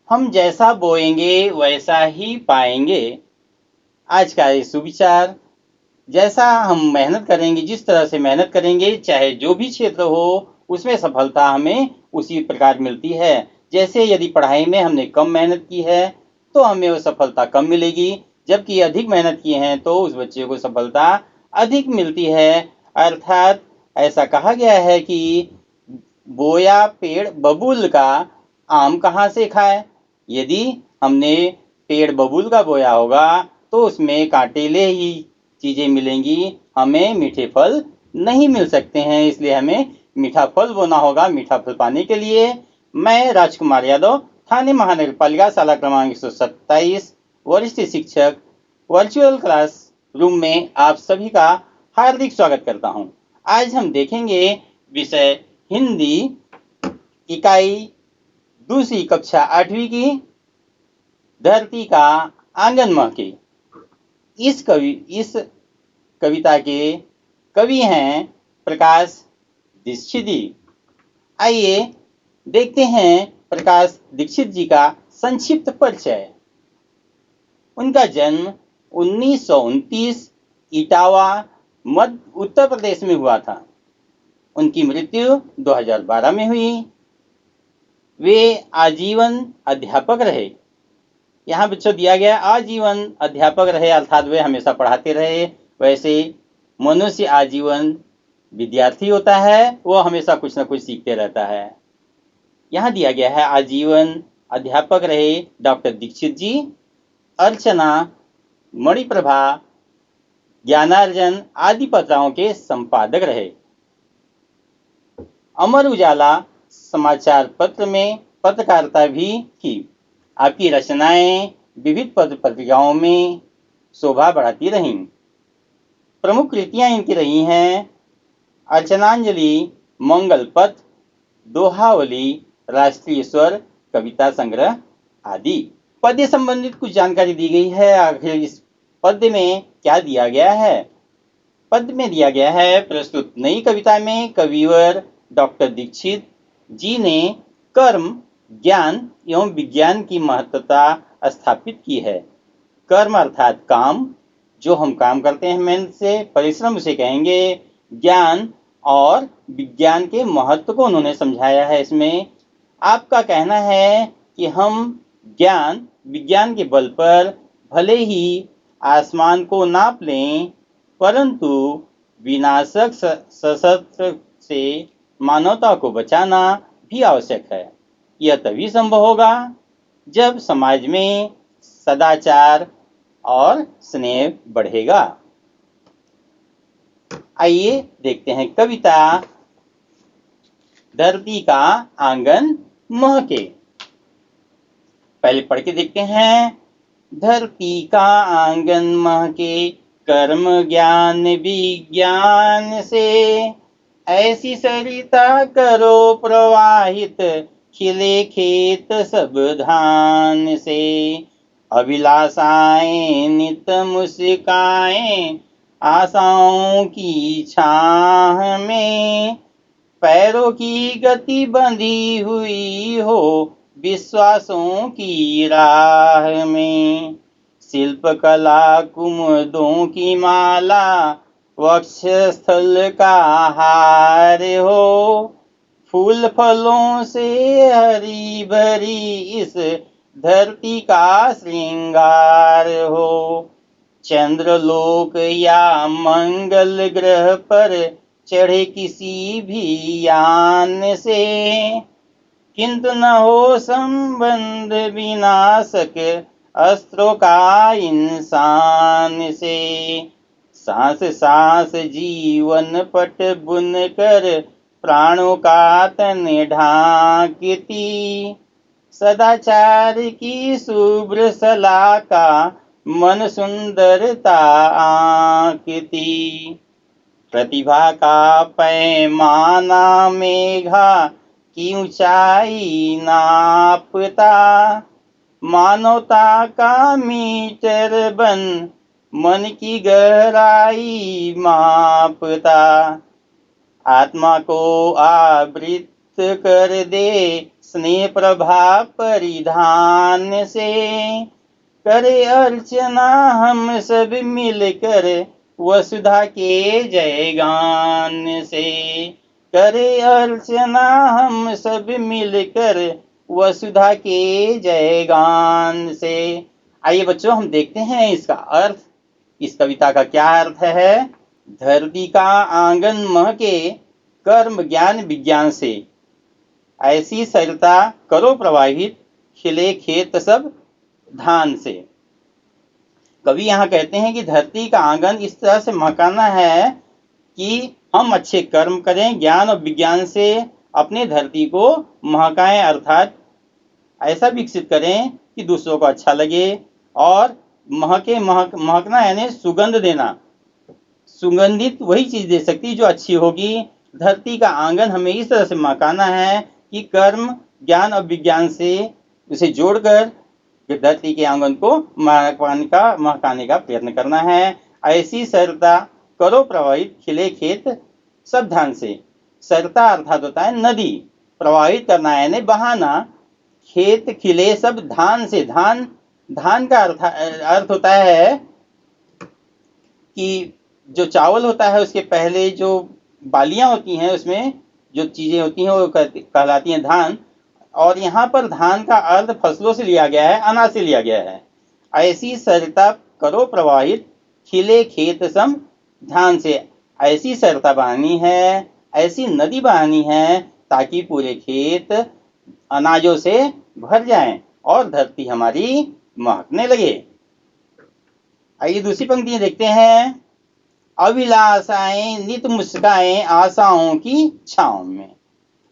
हम जैसा बोएंगे वैसा ही पाएंगे। आज का ये सुविचार, जैसा हम मेहनत करेंगे, जिस तरह से मेहनत करेंगे, चाहे जो भी क्षेत्र हो, उसमें सफलता हमें उसी प्रकार मिलती है। जैसे यदि पढ़ाई में हमने कम मेहनत की है तो हमें वो सफलता कम मिलेगी, जबकि अधिक मेहनत की है तो उस बच्चे को सफलता अधिक मिलती है। अर्थात ऐसा कहा गया है कि बोया पेड़ बबूल का, आम कहाँ से खाए। यदि हमने पेड़ बबूल का बोया होगा तो उसमें कांटेले ही चीजें मिलेंगी, हमें मीठे फल नहीं मिल सकते हैं। इसलिए हमें मीठा फल बोना होगा। मीठा फल पाने के लिए मैं राजकुमार यादव, थाने महानगर पालिका, शाला क्रमांक 127, वरिष्ठ शिक्षक, वर्चुअल क्लास रूम में आप सभी का हार्दिक स्वागत करता हूं। आज हम देखेंगे विषय हिंदी, इकाई दूसरी, कक्षा 8वीं की, धरती का आंगन महके। इस कविता के कवि हैं प्रकाश दीक्षित जी। आइए देखते हैं प्रकाश दीक्षित जी का संक्षिप्त परिचय। उनका जन्म 1929 इटावा, उत्तर प्रदेश में हुआ था। उनकी मृत्यु 2012 में हुई। वे आजीवन अध्यापक रहे। यहाँ बच्चों दिया गया आजीवन अध्यापक रहे, अर्थात वे हमेशा पढ़ाते रहे। वैसे मनुष्य आजीवन विद्यार्थी होता है, वो हमेशा कुछ न कुछ सीखते रहता है। यहाँ दिया गया है आजीवन अध्यापक रहे डॉक्टर दीक्षित जी। अर्चना, मणिप्रभा, ज्ञानार्जन आदि पत्रिकाओं के संपादक रहे। अमर उजाला समाचार पत्र में पत्रकारिता भी की। आपकी रचनाएं विविध पत्र पत्रिकाओं में शोभा बढ़ाती रहीं। प्रमुख कृतियां इनकी रही हैं अर्चनांजलि, मंगल पथ, दोहावली, राष्ट्रीय स्वर, कविता संग्रह आदि। पद्य संबंधित कुछ जानकारी दी गई है। आखिर इस पद्य में क्या दिया गया है? पद्य में दिया गया है, प्रस्तुत नई कविता में कविवर डॉक्टर दीक्षित जी ने कर्म, ज्ञान एवं विज्ञान की महत्वता स्थापित की है। कर्म अर्थात काम, जो हम काम करते हैं मेहनत से, परिश्रम उसे कहेंगे। ज्ञान और विज्ञान के महत्व को उन्होंने समझाया है। इसमें आपका कहना है कि हम ज्ञान विज्ञान के बल पर भले ही आसमान को नाप लें, परंतु विनाशक सशस्त्र से मानवता को बचाना भी आवश्यक है। यह तभी संभव होगा जब समाज में सदाचार और स्नेह बढ़ेगा। आइए देखते हैं कविता धरती का आंगन महके। पहले पढ़ के देखते हैं। धरती का आंगन महके कर्म ज्ञान विज्ञान से, ऐसी सरिता करो प्रवाहित खिले खेत सब धान से। अभिलाषाएं नित मुस्काएं आशाओं की छाह में, पैरों की गति बंधी हुई हो विश्वासों की राह में। शिल्पकला कुमुदों की माला वक्षस्थल का हार हो, फूल फलों से हरी भरी इस धरती का श्रृंगार हो। चंद्रलोक या मंगल ग्रह पर चढ़े किसी भी यान से, किंतु न हो संबंध विनाशक अस्त्रों का इंसान से। सांस सांस जीवन पट बुन कर प्राणों का तन ढांकती, सदाचार की शुभ्र शलाका मन सुंदरता आंकती। प्रतिभा का पैमाना मेघा की ऊंचाई नापता, मानवता का मीटर बन मन की गहराई मापता। आत्मा को आवृत कर दे स्नेह प्रभा परिधान से। करे अर्चना हम सब मिलकर वसुधा के जयगान से। करे अर्चना हम सब मिलकर वसुधा के जयगान से। आइए बच्चों, हम देखते हैं इसका अर्थ। इस कविता का क्या अर्थ है? धरती का आंगन महके कर्म ज्ञान विज्ञान से, ऐसी सरिता करो प्रवाहित खिले खेत सब धान से। कवि यहाँ कहते हैं कि धरती का आंगन इस तरह से महकाना है कि हम अच्छे कर्म करें, ज्ञान और विज्ञान से अपने धरती को महकाएं, अर्थात ऐसा विकसित करें कि दूसरों को अच्छा लगे। और महकना यानी सुगंध देना। सुगंधित वही चीज दे सकती है जो अच्छी होगी। धरती का आंगन हमें इस तरह से महकाना है कि कर्म ज्ञान और विज्ञान से उसे जोड़कर धरती के आंगन को महकाने का प्रयत्न करना है। ऐसी सरिता करो प्रवाहित खिले खेत सब धान से। सरिता अर्थात होता है नदी, प्रवाहित करना यानी बहाना, खेत खिले सब धान से। धान का अर्थ होता है कि जो चावल होता है उसके पहले जो बालियां होती हैं, उसमें जो चीजें होती हैं वो कहलाती हैं धान। और यहाँ पर धान का अर्थ फसलों से लिया गया है, अनाज से लिया गया है। ऐसी सरिता करो प्रवाहित खिले खेत सम धान से। ऐसी सरिता बहानी है, ऐसी नदी बहानी है ताकि पूरे खेत अनाजों से भर जाएं और धरती हमारी महकने लगे। आइए दूसरी पंक्तियां देखते हैं। अभिलाषाएं नित मुस्काएं आशाओं की छांव में।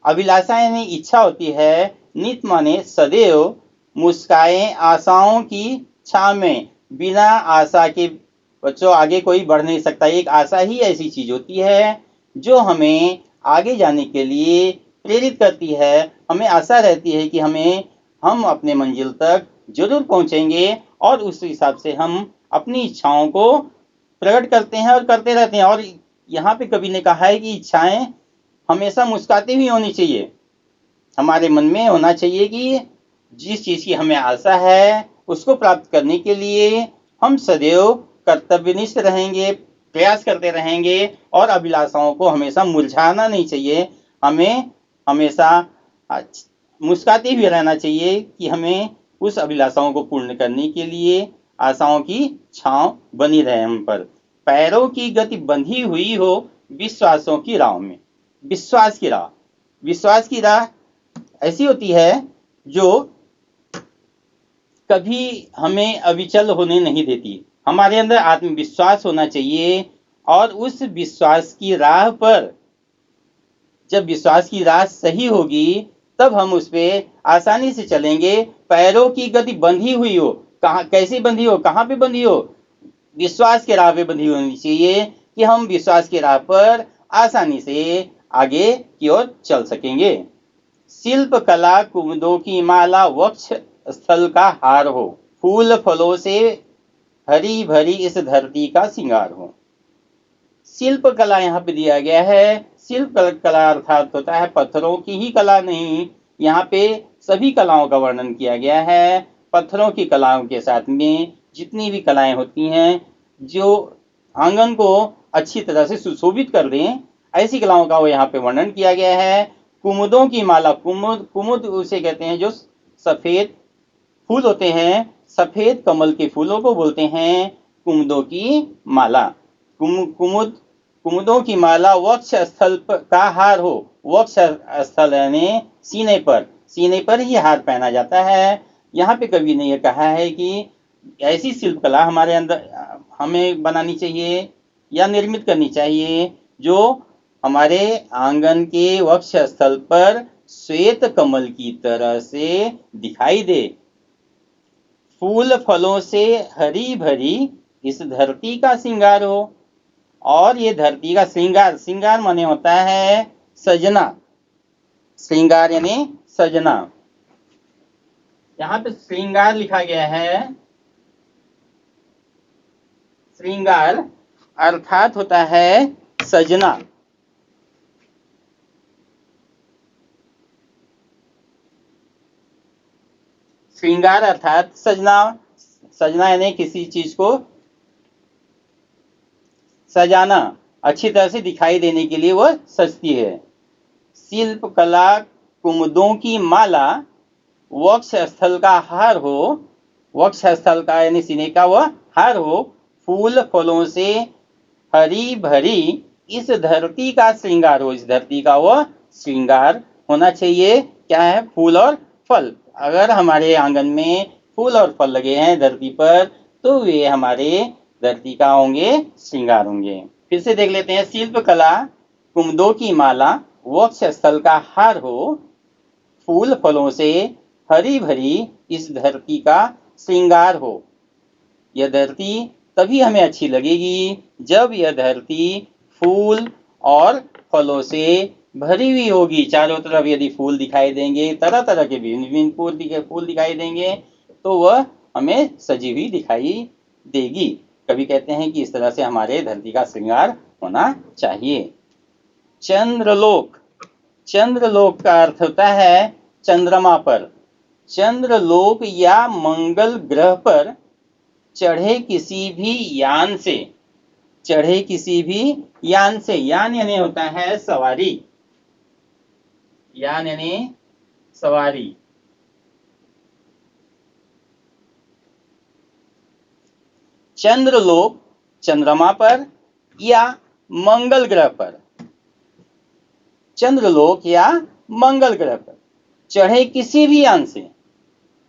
अभिलाषाएं यानी इच्छा होती है, नित माने सदैव, मुस्काएं आशाओं की छांव में। बिना आशा के बच्चों आगे कोई बढ़ नहीं सकता। एक आशा ही ऐसी चीज होती है जो हमें आगे जाने के लिए प्रेरित करती है। हमें आशा रहती है कि हम अपने मंजिल तक जरूर पहुंचेंगे और उस हिसाब से हम अपनी इच्छाओं को प्रकट करते हैं और करते रहते हैं। और यहाँ पे कवि ने कहा है कि इच्छाएं हमेशा मुस्कुराती हुई होनी चाहिए। हमारे मन में होना चाहिए कि जिस चीज की हमें आशा है उसको प्राप्त करने के लिए हम सदैव कर्तव्यनिष्ठ रहेंगे, प्रयास करते रहेंगे और अभिलाषाओं को हमेशा मुरझाना नहीं चाहिए। हमें हमेशा मुस्कुराते हुए रहना चाहिए कि हमें उस अभिलाषाओं को पूर्ण करने के लिए आशाओं की छांव बनी रहे हम पर। पैरों की गति बंधी हुई हो विश्वासों की राह में। विश्वास की राह ऐसी होती है जो कभी हमें अविचल होने नहीं देती। हमारे अंदर आत्मविश्वास होना चाहिए और उस विश्वास की राह पर, जब विश्वास की राह सही होगी तब हम उस पे आसानी से चलेंगे। पैरों की गति बंधी हुई हो, कैसे बंधी हो, कहाँ पे बंधी हो? विश्वास के राह पे बंधी होनी चाहिए कि हम विश्वास के राह पर आसानी से आगे की ओर चल सकेंगे। शिल्प कला कुमुदों की माला वक्ष स्थल का हार हो, फूल फलों से हरी भरी इस धरती का श्रृंगार हो। शिल्प कला यहाँ पे दिया गया है। शिल्प कला अर्थात होता है पत्थरों की ही कला नहीं, यहाँ पे सभी कलाओं का वर्णन किया गया है। पत्थरों की कलाओं के साथ में जितनी भी कलाएं होती हैं जो आंगन को अच्छी तरह से सुशोभित कर दें, ऐसी कलाओं का वो यहाँ पे वर्णन किया गया है। कुमुदों की माला, कुमुद उसे कहते हैं जो सफेद फूल होते हैं, सफेद कमल के फूलों को बोलते हैं कुमुदों की माला। कुमुदों की माला वक्ष स्थल का हार हो। वक्ष स्थल यानी सीने पर ही हार पहना जाता है। यहाँ पे कवि ने यह कहा है कि ऐसी शिल्पकला हमारे अंदर हमें बनानी चाहिए या निर्मित करनी चाहिए जो हमारे आंगन के वक्ष स्थल पर श्वेत कमल की तरह से दिखाई दे। फूल फलों से हरी भरी इस धरती का श्रृंगार हो। और ये धरती का श्रृंगार माने होता है सजना। श्रृंगार यानी सजना। यहाँ पे श्रृंगार लिखा गया है। श्रृंगार अर्थात होता है सजना। श्रृंगार अर्थात सजना, सजना यानी किसी चीज को सजाना, अच्छी तरह से दिखाई देने के लिए वह सजती है। शिल्प कला कुमुदों की माला, वक्ष स्थल का हार हो, वक्ष स्थल का यानी सीने का वह हार हो, फूल फलों से हरी भरी इस धरती का श्रृंगार हो, इस धरती का वह श्रृंगार होना चाहिए। क्या है? फूल और फल। अगर हमारे आंगन में फूल और फल लगे हैं धरती पर, तो वे हमारे धरती का होंगे, श्रृंगार होंगे। फिर से देख लेते हैं। शिल्प कला कुमुदों की माला, वक्ष स्थल का हार हो, फूल फलों से हरी भरी इस धरती का श्रृंगार हो। यह धरती तभी हमें अच्छी लगेगी जब यह धरती फूल और फलों से भरी हुई होगी। चारों तरफ यदि फूल दिखाई देंगे, तरह तरह के भिन्न भिन्न फूल दिखाई देंगे, तो वह हमें सजी हुई दिखाई देगी। कवि कहते हैं कि इस तरह से हमारे धरती का श्रृंगार होना चाहिए। चंद्रलोक, चंद्रलोक का अर्थ होता है चंद्रमा पर। चंद्रलोक या मंगल ग्रह पर चढ़े किसी भी यान से, चढ़े किसी भी यान से, यान यानी होता है सवारी, यान यानी सवारी। चंद्रलोक चंद्रमा पर या मंगल ग्रह पर, चंद्रलोक या मंगल ग्रह पर चढ़े किसी भी यान से,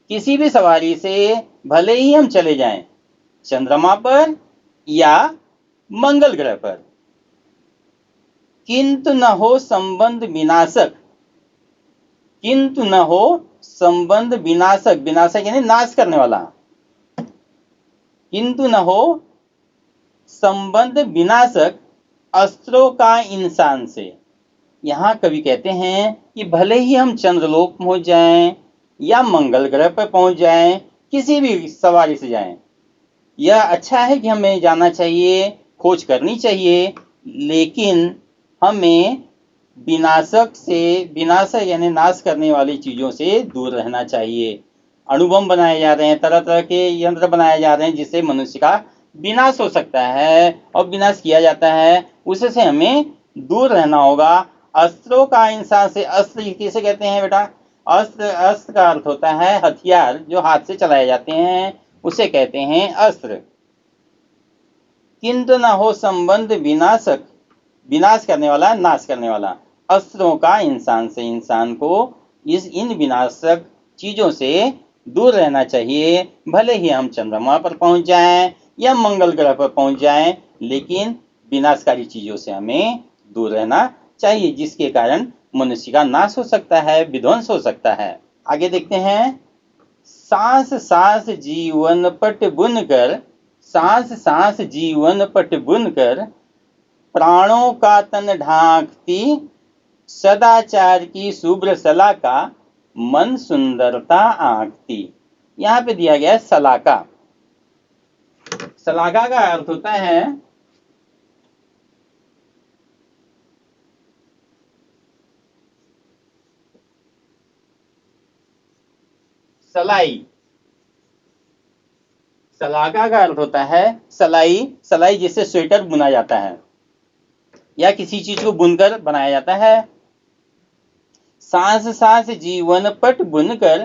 किसी भी सवारी से भले ही हम चले जाएं, चंद्रमा पर या मंगल ग्रह पर, किंतु न हो संबंध विनाशक, किंतु न हो संबंध विनाशक, विनाशक यानी नाश करने वाला, किंतु न हो संबंध विनाशक अस्त्रों का इंसान से। यहां कवि कहते हैं कि भले ही हम चंद्रलोक पहुंच जाएं या मंगल ग्रह पर पहुंच जाएं, किसी भी सवारी से जाएं, यह अच्छा है कि हमें जाना चाहिए, खोज करनी चाहिए, लेकिन हमें विनाशक से, विनाशक यानी नाश करने वाली चीजों से दूर रहना चाहिए। अणुबम बनाए जा रहे हैं, तरह तरह के यंत्र बनाए जा रहे हैं जिससे मनुष्य का विनाश हो सकता है और विनाश किया जाता है, उससे हमें दूर रहना होगा। अस्त्रों का इंसान से, अस्त्र किसे कहते हैं बेटा? अस्त्र, अस्त्र का अर्थ होता है हथियार जो हाथ से चलाए जाते हैं, उसे कहते हैं अस्त्र। किंतु न हो संबंध विनाशक, विनाश करने वाला, नाश करने वाला, अस्त्रों का इंसान से, इंसान को इन विनाशक चीजों से दूर रहना चाहिए। भले ही हम चंद्रमा पर पहुंच जाएं या मंगल ग्रह पर पहुंच जाएं, लेकिन विनाशकारी चीजों से हमें दूर रहना चाहिए, जिसके कारण मनुष्य का नाश हो सकता है, विध्वंस हो सकता है। आगे देखते हैं। सांस सांस जीवन पट बुनकर, सांस सांस जीवन पट बुनकर प्राणों का तन ढांकती सदाचार की शुभ्र सलाका, मन सुंदरता आंकती। यहां पे दिया गया है सलाका। सलाका का अर्थ होता है सलाई। सलाका का अर्थ होता है सलाई, सलाई जिससे स्वेटर बुना जाता है या किसी चीज को बुनकर बनाया जाता है। सांस सांस जीवन पट बुनकर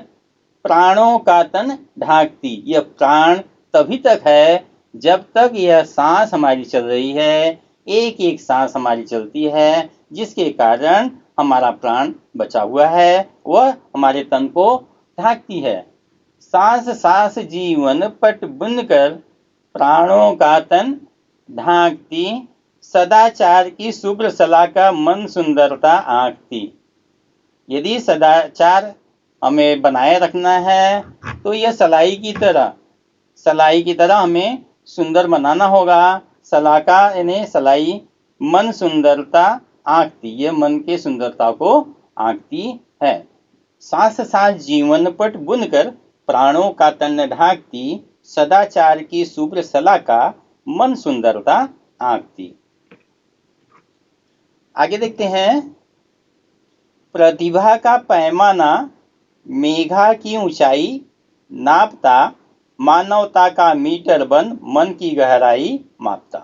प्राणों का तन ढांकती। यह प्राण तभी तक है जब तक यह सांस हमारी चल रही है, एक एक सांस हमारी चलती है, जिसके कारण हमारा प्राण बचा हुआ है, वह हमारे तन को ढांकती है। सांस सांस जीवन पट बुनकर प्राणों का तन ढांकती सदाचार की शुभ्र सलाका, मन सुंदरता आंकती। यदि सदाचार हमें बनाए रखना है तो यह सलाई की तरह, सलाई की तरह हमें सुंदर बनाना होगा। सलाका यानी सलाई, मन सुंदरता आंकती, यह मन के सुंदरता को आंकती है। सांस सांस जीवन पट बुनकर प्राणों का तन ढांकती सदाचार की शुभ्र सलाका, मन सुंदरता आंकती। आगे देखते हैं। प्रतिभा का पैमाना मेघा की ऊंचाई, नापता, मानवता का मीटर बन मन की गहराई मापता।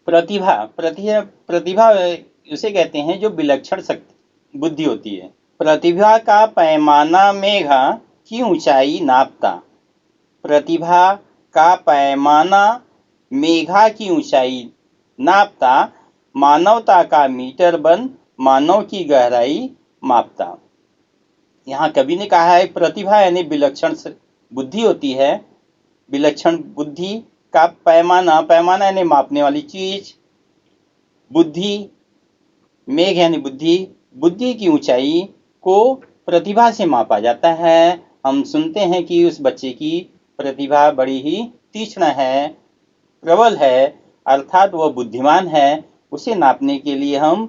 प्रतिभा प्रतिभा उसे कहते हैं जो विलक्षण शक्ति बुद्धि होती है। प्रतिभा का पैमाना मेघा की ऊंचाई नापता। प्रतिभा का पैमाना मेघा की ऊंचाई नापता, मानवता का मीटर बन मानव की गहराई मापता। यहाँ कवि ने कहा है प्रतिभा यानी विलक्षण बुद्धि होती है। विलक्षण बुद्धि का पैमाना, पैमाना यानी मापने वाली चीज, बुद्धि, मेघ यानी बुद्धि, बुद्धि की ऊंचाई को प्रतिभा से मापा जाता है। हम सुनते हैं कि उस बच्चे की प्रतिभा बड़ी ही तीक्ष्ण है, प्रबल है, अर्थात वह बुद्धिमान है। उसे नापने के लिए हम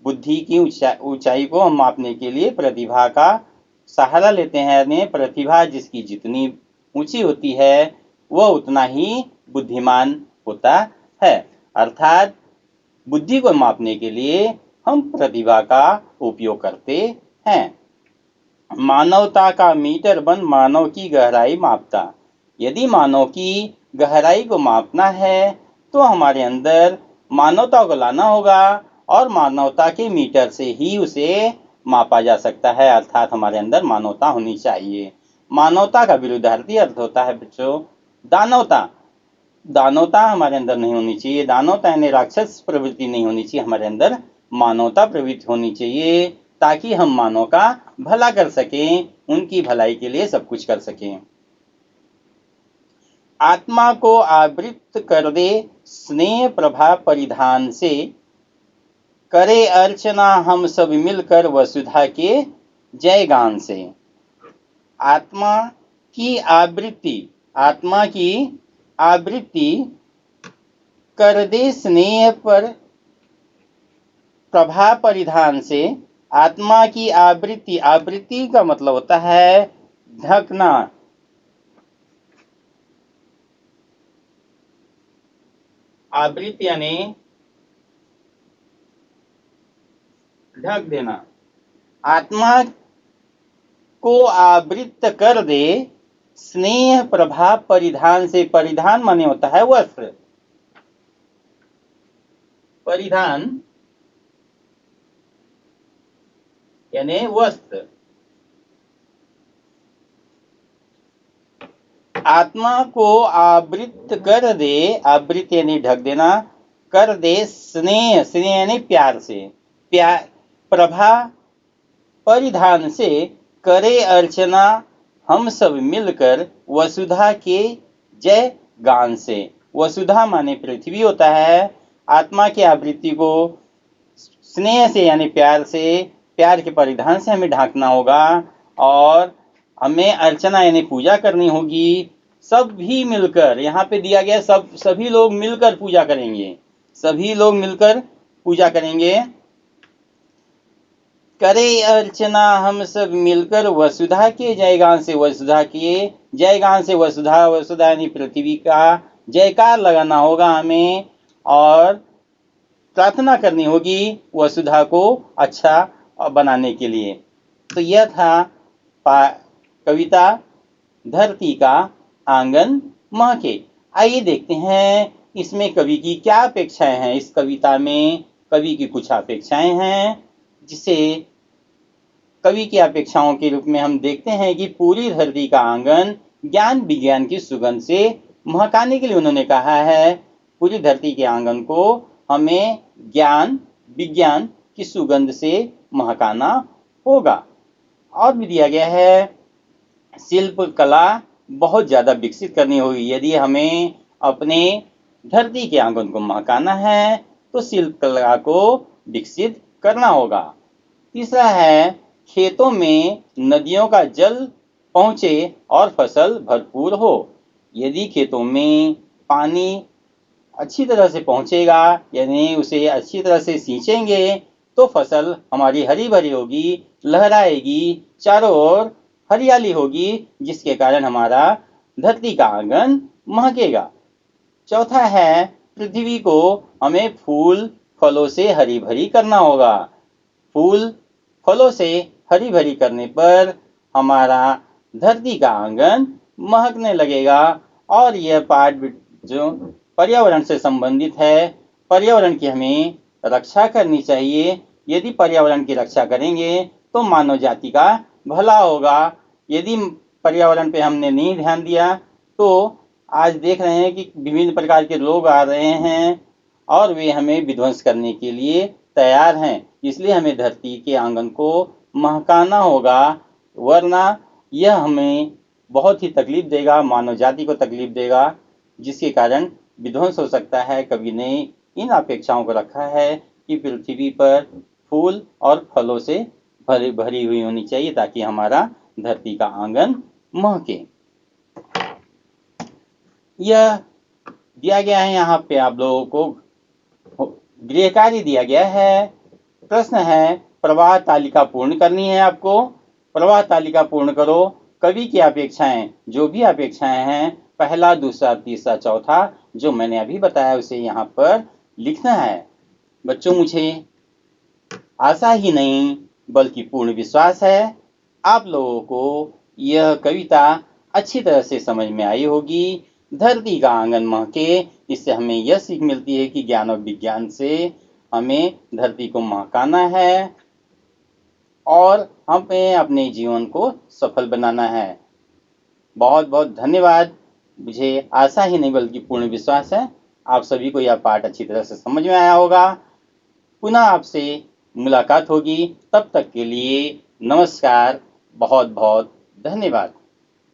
बुद्धि की ऊंचाई को हम मापने के लिए प्रतिभा का सहारा लेते हैं। यानी प्रतिभा जिसकी जितनी ऊंची होती है वह उतना ही बुद्धिमान होता है। अर्थात बुद्धि को मापने के लिए हम प्रतिभा का उपयोग करते हैं। मानवता का मीटर बन मानव की गहराई मापता। यदि मानव की गहराई को मापना है तो हमारे अंदर मानवता को लाना होगा और मानवता के मीटर से ही उसे मापा जा सकता है। अर्थात हमारे अंदर मानवता होनी चाहिए। मानवता का विरुद्धार्थी अर्थ होता है बच्चों दानवता। दानवता हमारे अंदर नहीं होनी चाहिए। दानवता यानी राक्षस प्रवृत्ति नहीं होनी चाहिए। हमारे अंदर मानवता प्रवृत्ति होनी चाहिए ताकि हम मानव का भला कर सकें, उनकी भलाई के लिए सब कुछ कर सकें। आत्मा को आवृत कर दे स्नेह प्रभा परिधान से, करे अर्चना हम सब मिलकर वसुधा के जय गान से। आत्मा की आवृत्ति, आत्मा की आवृत्ति कर दे स्नेह पर प्रभा परिधान से। आत्मा की आवृत्ति, आवृत्ति का मतलब होता है ढकना। आवृत्ति यानी ढक देना। आत्मा को आवृत कर दे स्नेह प्रभा परिधान से। परिधान माने होता है वस्त्र। परिधान यानी वस्त्र। आत्मा को आवृत कर दे, आवृत यानी ढक देना, कर दे स्नेह, स्नेह यानी प्यार से, प्यार प्रभा परिधान से, करे अर्चना हम सब मिलकर वसुधा के जय गान से। वसुधा माने पृथ्वी होता है। आत्मा की आवृत्ति को स्नेह से यानी प्यार से, प्यार के परिधान से हमें ढांकना होगा और हमें अर्चना यानी पूजा करनी होगी। सभी मिलकर, यहाँ पे दिया गया सभी लोग मिलकर पूजा करेंगे। सभी लोग मिलकर पूजा करेंगे। करे अर्चना हम सब मिलकर वसुधा के जयगान से। वसुधा के जयगान से, वसुधा, वसुधा यानी पृथ्वी का जयकार लगाना होगा हमें और प्रार्थना करनी होगी वसुधा को अच्छा बनाने के लिए। तो यह था कविता धरती का आंगन महके। आइए देखते हैं इसमें कवि की क्या अपेक्षाएं हैं। इस कविता में कवि की कुछ अपेक्षाएं हैं जिसे कवि की अपेक्षाओं के रूप में हम देखते हैं कि पूरी धरती का आंगन ज्ञान विज्ञान की सुगंध से महकाने के लिए उन्होंने कहा है। पूरी धरती के आंगन को हमें ज्ञान विज्ञान की सुगंध से महकाना होगा। और भी दिया गया है शिल्प कला बहुत ज्यादा विकसित करनी होगी। यदि हमें अपने धरती के आंगन को महकाना है तो शिल्प कला को विकसित करना होगा। तीसरा है खेतों में नदियों का जल पहुंचे और फसल भरपूर हो। यदि खेतों में पानी अच्छी तरह से पहुंचेगा यानी उसे अच्छी तरह से सींचेंगे तो फसल हमारी हरी भरी होगी, लहराएगी, चारों ओर हरियाली होगी, जिसके कारण हमारा धरती का आंगन महकेगा। चौथा है पृथ्वी को हमें फूल फलों से हरी भरी करना होगा। फूल फलों से हरी भरी करने पर हमारा धरती का आंगन महकने लगेगा। और यह पाठ जो पर्यावरण से संबंधित है, पर्यावरण की हमें रक्षा करनी चाहिए। यदि पर्यावरण की रक्षा करेंगे तो मानव जाति का भला होगा। यदि पर्यावरण पे हमने नहीं ध्यान दिया तो आज देख रहे हैं कि विभिन्न प्रकार के रोग आ रहे हैं और वे हमें विध्वंस करने के लिए तैयार हैं। इसलिए हमें धरती के आंगन को महकाना होगा, वरना यह हमें बहुत ही तकलीफ देगा, मानव जाति को तकलीफ देगा, जिसके कारण विध्वंस हो सकता है। कवि ने इन अपेक्षाओं को रखा है कि पृथ्वी पर फूल और फलों से भरी हुई होनी चाहिए ताकि हमारा धरती का आंगन महके। यह दिया गया है, यहाँ पे आप लोगों को गृह कार्य दिया गया है। प्रश्न है, प्रवाह तालिका पूर्ण करनी है आपको। प्रवाह तालिका पूर्ण करो। कवि की अपेक्षाएं, जो भी अपेक्षाएं हैं, पहला, दूसरा, तीसरा, चौथा, जो मैंने अभी बताया उसे यहाँ पर लिखना है। बच्चों, मुझे आशा ही नहीं बल्कि पूर्ण विश्वास है आप लोगों को यह कविता अच्छी तरह से समझ में आई होगी। धरती का आंगन महके, इससे हमें यह सीख मिलती है कि ज्ञान और विज्ञान से हमें धरती को महकाना है और हमें अपने जीवन को सफल बनाना है। बहुत बहुत धन्यवाद। मुझे आशा ही नहीं बल्कि पूर्ण विश्वास है आप सभी को यह पाठ अच्छी तरह से समझ में आया होगा। पुनः आपसे मुलाकात होगी, तब तक के लिए नमस्कार, बहुत बहुत धन्यवाद।